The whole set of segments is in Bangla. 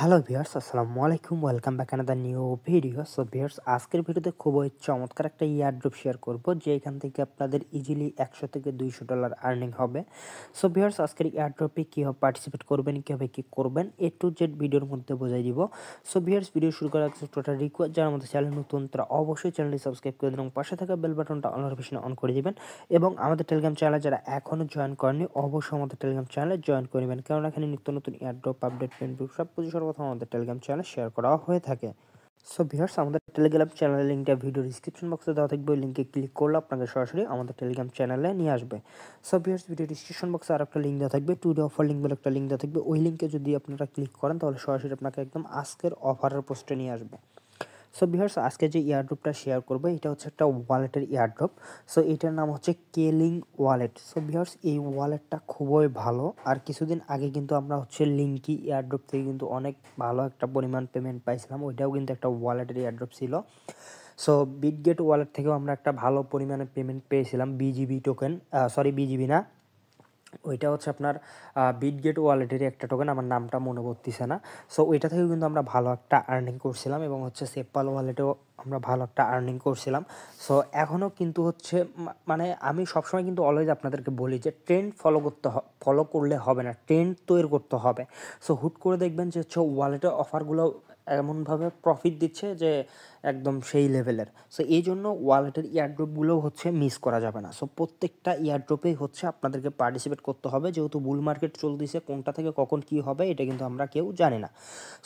হ্যালো ভিউয়ার্স, আসসালামু আলাইকুম। Welcome back another new video. So viewers, আজকের ভিডিওতে খুবই চমৎকার একটা ইয়ারড্রপ শেয়ার করব, যে এখান থেকে আপনাদের ইজিলি 100 থেকে $200 আর্নিং হবে। সো ভিউয়ার্স, আজকের ইয়ারড্রপে কীভাবে পার্টিসিপেট করবেন, কীভাবে কী করবেন, এ টু জেড ভিডিওর মধ্যে বোঝাই দিব। সো ভিউয়ার্স, ভিডিও শুরু করার আগে টোটাল রিকোয়েস্ট, যারা আমাদের চ্যানেল নতুন তারা অবশ্যই চ্যানেলটি সাবস্ক্রাইব করে দিন এবং পাশে থাকা বেল বাটনটা অল নোটিফিকেশন অন করে দিবেন। এবং আমাদের টেলিগ্রাম চ্যানেলে যারা এখনও জয়েন করেনি, অবশ্যই আমাদের টেলিগ্রাম চ্যানেলে জয়েন করে নেবেন, কারণ এখানে নিত্য নতুন ইয়ারড্রপ আপডেট পেন্টু সব কিছু সর্বপ্রথম আমাদের টেলিগ্রাম চ্যানেলে শেয়ার করা হয়ে থাকে। সো ভিউয়ার্স, আমাদের টেলিগ্রাম চ্যানেলের লিঙ্কটা ভিডিও ডিসক্রিপশন বক্সে দেওয়া থাকবে। ওই লিঙ্কে ক্লিক করলে আপনাকে সরাসরি আমাদের টেলিগ্রাম চ্যানেলে নিয়ে আসবে। সো ভিউয়ার্স, ভিডিও ডিসক্রিপশন বক্সে আর একটা লিঙ্ক দেওয়া থাকবে, টুডে অফার লিঙ্ক বলে একটা লিঙ্ক দেওয়া থাকবে। ওই লিঙ্কে যদি আপনারা ক্লিক করেন তাহলে সরাসরি আপনাকে একদম আজকের অফারের পোস্টে নিয়ে আসবে। সো ভিউয়ার্স, আজকে যে ইয়ারড্রপটা শেয়ার করবো এটা হচ্ছে একটা ওয়ালেটের ইয়ারড্রপ। সো এটার নাম হচ্ছে কেলিং ওয়ালেট। সো ভিউয়ার্স, এই ওয়ালেটটা খুবই ভালো। আর কিছুদিন আগে কিন্তু আমরা হচ্ছে লিঙ্কি ইয়ারড্রপ থেকে কিন্তু অনেক ভালো একটা পরিমাণ পেমেন্ট পাইছিলাম, ওইটাও কিন্তু একটা ওয়ালেটের ইয়ারড্রপ ছিল। সো বিটগেট ওয়ালেট থেকেও আমরা একটা ভালো পরিমাণে পেমেন্ট পেয়েছিলাম, বিজিবি টোকেন, বিজিবি না, ওইটা হচ্ছে আপনার বিটগেট ওয়ালেটেরই একটা টোকেন, আমার নামটা মনে পড়তেছে না। সো ওইটা থেকেও কিন্তু আমরা ভালো একটা আর্নিং করছিলাম এবং হচ্ছে সেপাল ওয়ালেটেও আমরা ভালো একটা আর্নিং করছিলাম। সো এখনও কিন্তু হচ্ছে মানে আমি সবসময় কিন্তু অলওয়েজ আপনাদেরকে বলি যে ট্রেন্ড ফলো করলে হবে না, ট্রেন্ড তৈরি করতে হবে। সো হুট করে দেখবেন যে হচ্ছে ওয়ালেটের অফারগুলো এমনভাবে প্রফিট দিচ্ছে যে একদম সেই লেভেলের। সো এই জন্য ওয়ালেটের ইয়ারড্রপগুলোও হচ্ছে মিস করা যাবে না। সো প্রত্যেকটা ইয়ারড্রপেই হচ্ছে আপনাদেরকে পার্টিসিপেট করতে হবে, যেহেতু বুল মার্কেট চলতেছে, কোনটা থেকে কখন কী হবে এটা কিন্তু আমরা কেউ জানি না।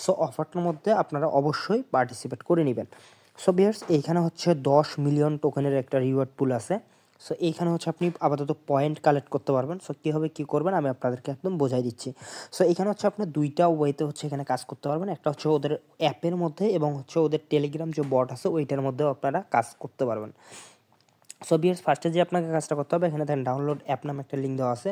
সো অফারটার মধ্যে আপনারা অবশ্যই পার্টিসিপেট করে নেবেন। সো ভিউয়ার্স, এইখানে হচ্ছে 10 মিলিয়ন টোকেনের একটা রিওয়ার্ড পুল আছে। সো এইখানে হচ্ছে আপনি আপাতত পয়েন্ট কালেক্ট করতে পারবেন। সো কীভাবে কী করবেন আমি আপনাদেরকে একদম বোঝাই দিচ্ছি। সো এখানে হচ্ছে আপনি দুইটা ওয়েতে হচ্ছে এখানে কাজ করতে পারবেন। একটা হচ্ছে ওদের অ্যাপের মধ্যে এবং হচ্ছে ওদের টেলিগ্রাম যে বট আছে ওইটার মধ্যেও আপনারা কাজ করতে পারবেন। সো ভিউয়ার্স, ফার্স্টে যে আপনাকে কাজটা করতে হবে, এখানে দেখেন ডাউনলোড অ্যাপ নামে একটা লিঙ্ক দেওয়া আছে।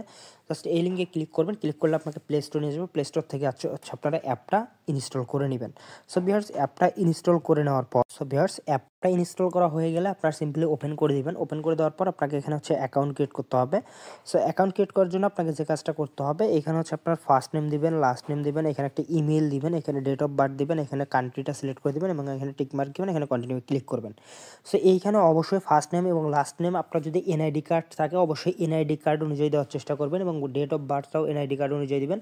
জাস্ট এই লিঙ্কে ক্লিক করবেন, ক্লিক করলে আপনাকে প্লে স্টোর নিয়ে যাবে। প্লে স্টোর থেকে হচ্ছে আপনারা অ্যাপটা ইনস্টল করে নেবেন। সো ভিউয়ার্স, অ্যাপটা ইনস্টল করে নেওয়ার পর অ্যাপটা ইনস্টল করা হয়ে গেলে আপনারা সিম্পলি ওপেন করে দিবেন। ওপেন করে দেওয়ার পর আপনাকে এখানে হচ্ছে অ্যাকাউন্ট ক্রিয়েট করতে হবে। সো অ্যাকাউন্ট ক্রিয়েট করার জন্য আপনাকে যে কাজটা করতে হবে, এখানে হচ্ছে আপনার ফার্স্ট নেম দিবেন, লাস্ট নেম দিবেন, এখানে একটা ইমেল দিবেন, এখানে ডেট অফ বার্থ দিবেন, এখানে কান্ট্রিটা সিলেক্ট করে দিবেন এবং এখানে টিক মার্ক দিবেন, এখানে কন্টিনিউ ক্লিক করবেন। সো এইখানে অবশ্যই ফার্স্ট নেম এবং লাস্ট নেম, আপনার যদি এনআইডি কার্ড থাকে অবশ্যই এনআইডি কার্ড অনুযায়ী দেওয়ার চেষ্টা করবেন এবং ডেট অফ বার্থটাও এনআইডি কার্ড অনুযায়ী দিবেন,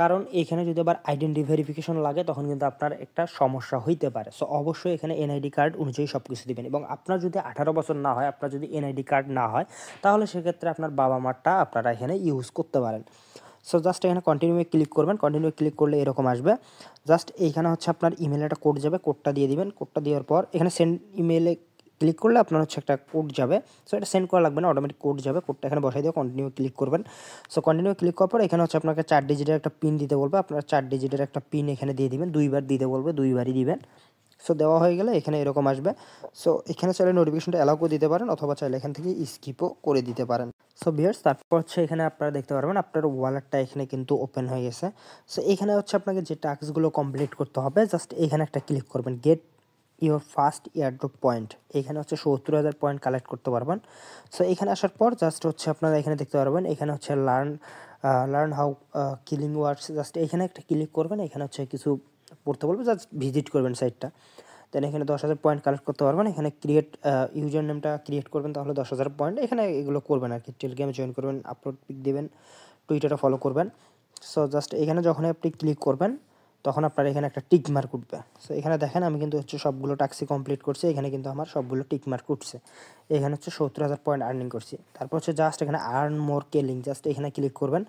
কারণ এখানে যদি আবার আইডেন্টি ভেরিফিকেশন লাগে তখন কিন্তু আপনার একটা সমস্যা হইতে পারে। সো অবশ্যই এখানে এনআইডি কার্ড অনুযায়ী সব কিছু দিবেন এবং আপনার যদি 18 বছর না হয়, আপনার যদি এনআইডি কার্ড না হয়, তাহলে সেক্ষেত্রে আপনার বাবা মারটা আপনারা এখানে ইউজ করতে পারেন। সো জাস্ট এখানে কন্টিনিউ ক্লিক করবেন। কন্টিনিউ ক্লিক করলে এরকম আসবে। জাস্ট এইখানে হচ্ছে আপনার ইমেলে একটা কোড যাবে, কোডটা দিয়ে দিবেন। কোডটা দেওয়ার পর এখানে সেন্ড ইমেলে ক্লিক করলে আপনার হচ্ছে একটা কোড যাবে। সো এটা সেন্ড করা লাগবে না, অটোমেটিক কোড যাবে। কোডটা এখানে বসাই দিয়ে কন্টিনিউ ক্লিক করবেন। সো কন্টিনিউ ক্লিক করার পর এখানে হচ্ছে আপনাকে 4 ডিজিটের একটা পিন দিতে বলবে। আপনারা 4 ডিজিটের একটা পিন এখানে দিয়ে দিবেন। 2 বার দিতে বলবে, 2 বারই দিবেন। সো দেওয়া হয়ে গেলে এখানে এরকম আসবে। সো এখানে চাইলে নোটিফিকেশনটা অ্যালাউ করে দিতে পারেন অথবা চাইলে এখান থেকে স্কিপও করে দিতে পারেন। সো ভিউয়ার্স, তারপর হচ্ছে এখানে আপনারা দেখতে পারবেন আপনার ওয়ালেটটা এখানে কিন্তু ওপেন হয়ে গেছে। সো এখানে হচ্ছে আপনাকে যে টাস্কগুলো কমপ্লিট করতে হবে, জাস্ট এখানে একটা ক্লিক করবেন, gate your first airdrop point. এখানে হচ্ছে 70,000 পয়েন্ট কালেক্ট করতে পারবেন। সো এখানে আসার পর জাস্ট হচ্ছে আপনারা এখানে দেখতে পারবেন, এখানে হচ্ছে learn how killing works. Just এখানে একটা ক্লিক করবেন, এখানে হচ্ছে কিছু পড়তে বলবে, জাস্ট ভিজিট করবেন সাইটটা। দেন এখানে 10,000 পয়েন্ট কালেক্ট করতে পারবেন। এখানে ক্রিয়েট ইউজার নেমটা ক্রিয়েট করবেন, তাহলে 10,000 পয়েন্ট। এখানে এগুলো করবেন আর কি, টেলিগ্রামে জয়েন করবেন, আপলোড পিক দেবেন, টুইটারে ফলো করবেন। সো জাস্ট এখানে যখন আপনি ক্লিক করবেন তখন আপনার এখানে একটা টিক মার্ক উঠবে। সো এখানে দেখেন আমি কিন্তু হচ্ছে সবগুলো টাস্কই কমপ্লিট করছি, এখানে কিন্তু আমার সবগুলো টিক মার্ক উঠছে। এখানে হচ্ছে 70,000 পয়েন্ট আর্নিং করছি। তারপর হচ্ছে জাস্ট এখানে আর্ন মোর কেলিং, জাস্ট এখানে ক্লিক করবেন।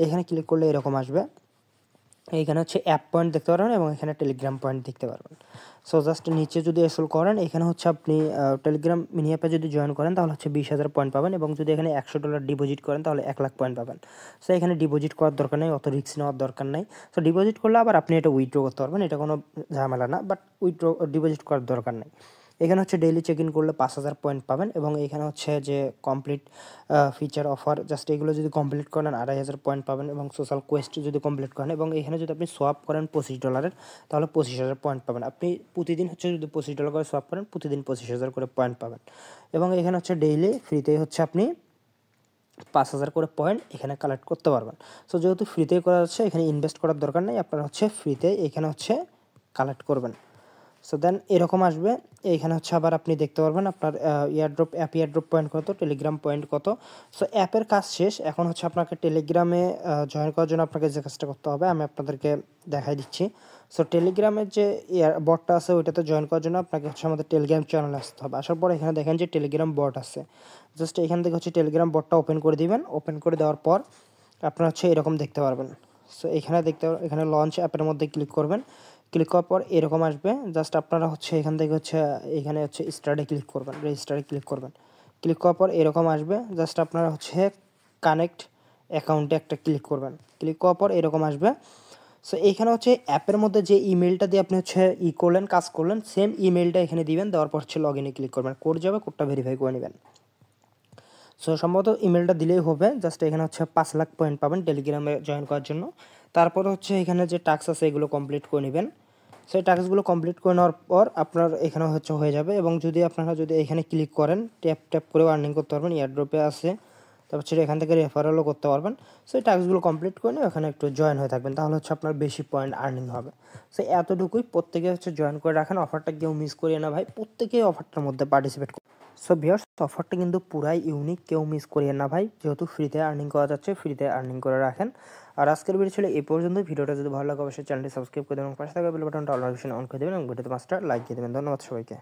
এখানে ক্লিক করলে এরকম আসবে। এইখানে হচ্ছে অ্যাপ পয়েন্ট দেখতে পারবেন এবং এখানে টেলিগ্রাম পয়েন্ট দেখতে পারবেন। সো জাস্ট নিচে যদি স্ক্রল করেন, এখানে হচ্ছে আপনি টেলিগ্রাম মিনি অ্যাপে যদি জয়েন করেন তাহলে হচ্ছে 20,000 পয়েন্ট পাবেন এবং যদি এখানে $100 ডিপোজিট করেন তাহলে 1,00,000 পয়েন্ট পাবেন। সো এখানে ডিপোজিট করার দরকার নেই, অত রিস্ক নেওয়ার দরকার নেই। সো ডিপোজিট করলে আবার আপনি এটা উইথড্র করতে পারবেন, এটা কোনো ঝামেলা না, বাট ডিপোজিট করার দরকার নেই। এখানে হচ্ছে ডেইলি চেক ইন করলে 5,000 পয়েন্ট পাবেন এবং এখানে হচ্ছে যে কমপ্লিট ফিচার অফার, জাস্ট এগুলো যদি কমপ্লিট করেন 2,500 পয়েন্ট পাবেন এবং সোশ্যাল কোয়েস্ট যদি কমপ্লিট করেন এবং এখানে যদি আপনি সোয়াপ করেন $25 তাহলে 25,000 পয়েন্ট পাবেন। আপনি প্রতিদিন হচ্ছে যদি $25 করে সোয়াপ করেন প্রতিদিন 25,000 করে পয়েন্ট পাবেন এবং এখানে হচ্ছে ডেইলি ফ্রিতেই হচ্ছে আপনি 5000 করে পয়েন্ট এখানে কালেক্ট করতে পারবেন। সো যেহেতু ফ্রিতেই করা যাচ্ছে, এখানে ইনভেস্ট করার দরকার নেই, আপনারা হচ্ছে ফ্রিতে এখানে হচ্ছে কালেক্ট করবেন। সো দেন এরকম আসবে, এইখানে হচ্ছে আবার আপনি দেখতে পারবেন আপনার ইয়ারড্রপ অ্যাপ ইয়ারড্রপ পয়েন্ট কত, টেলিগ্রাম পয়েন্ট কত। সো অ্যাপের কাজ শেষ, এখন হচ্ছে আপনাকে টেলিগ্রামে জয়েন করার জন্য আপনাকে যে কাজটা করতে হবে আমি আপনাদেরকে দেখাই দিচ্ছি। সো টেলিগ্রামের যে বটটা আছে ওইটাতে জয়েন করার জন্য আপনাকে হচ্ছে আমাদের টেলিগ্রাম চ্যানেলে আসতে হবে। আসার পর এখানে দেখেন যে টেলিগ্রাম বট আছে, জাস্ট এখান থেকে হচ্ছে টেলিগ্রাম বটটা ওপেন করে দিবেন। ওপেন করে দেওয়ার পর আপনারা হচ্ছে এরকম দেখতে পারবেন। সো এখানে এখানে লঞ্চ অ্যাপের মধ্যে ক্লিক করবেন। ক্লিক করার পর এরকম আসবে, জাস্ট আপনারা হচ্ছে এখান থেকে হচ্ছে এখানে হচ্ছে স্টার্টে ক্লিক করবেন, রেজিস্টারে ক্লিক করবেন। ক্লিক করার পর এরকম আসবে, জাস্ট আপনারা হচ্ছে কানেক্ট অ্যাকাউন্টে একটা ক্লিক করবেন। ক্লিক করার পর এরকম আসবে। সো এইখানে হচ্ছে অ্যাপের মধ্যে যে ইমেলটা দিয়ে আপনি হচ্ছে করলেন, কাজ করলেন, সেম ইমেলটা এখানে দিবেন। দেওয়ার পর হচ্ছে লগ ইনে ক্লিক করবেন, কোড যাবে, কোডটা ভেরিফাই করে নেবেন। সো সম্ভবত ইমেলটা দিলেই হবে। জাস্ট এখানে হচ্ছে 5 লাখ পয়েন্ট পাবেন টেলিগ্রামে জয়েন করার জন্য। তারপর হচ্ছে এখানে যে টাস্ক আছে এগুলো কমপ্লিট করে নেবেন। সো এই টাস্কগুলো কমপ্লিট করে নেওয়ার পর আপনার এখানে হচ্ছে হয়ে যাবে। এবং যদি আপনারা এখানে ক্লিক করেন, ট্যাপ ট্যাপ করেও আর্নিং করতে পারবেন, এয়ারড্রপে আছে। তারপর হচ্ছে এখান থেকে রেফারেলও করতে পারবেন। সো এই টাস্কগুলো কমপ্লিট করে নিয়ে ওখানে একটু জয়েন হয়ে থাকবেন, তাহলে হচ্ছে আপনার বেশি পয়েন্ট আর্নিং হবে। সো এতটুকুই, প্রত্যেকে হচ্ছে জয়েন করে রাখেন, অফারটা কেউ মিস করিয়ে না ভাই, প্রত্যেকেই অফারটার মধ্যে পার্টিসিপেট। সো ভিউয়ার্স, অফারটা কিন্তু পুরাই ইউনিক, কেউ মিস করিয়েন না ভাই, যেহেতু ফ্রিতে আর্নিং করা যাচ্ছে, ফ্রিতে আর্নিং করে রাখেন। আর আজকের ভিডিও ছিল এই পর্যন্ত। ভিডিওটা যদি ভালো লাগে অবশ্যই চ্যানেলটি সাবস্ক্রাইব করে দেবেন, পাশে থাকা বেল বাটনটা অল নোটিফিকেশন অন করে দেবেন এবং ভিডিওতে 5টা লাইক দিয়ে দেবেন। ধন্যবাদ সবাইকে।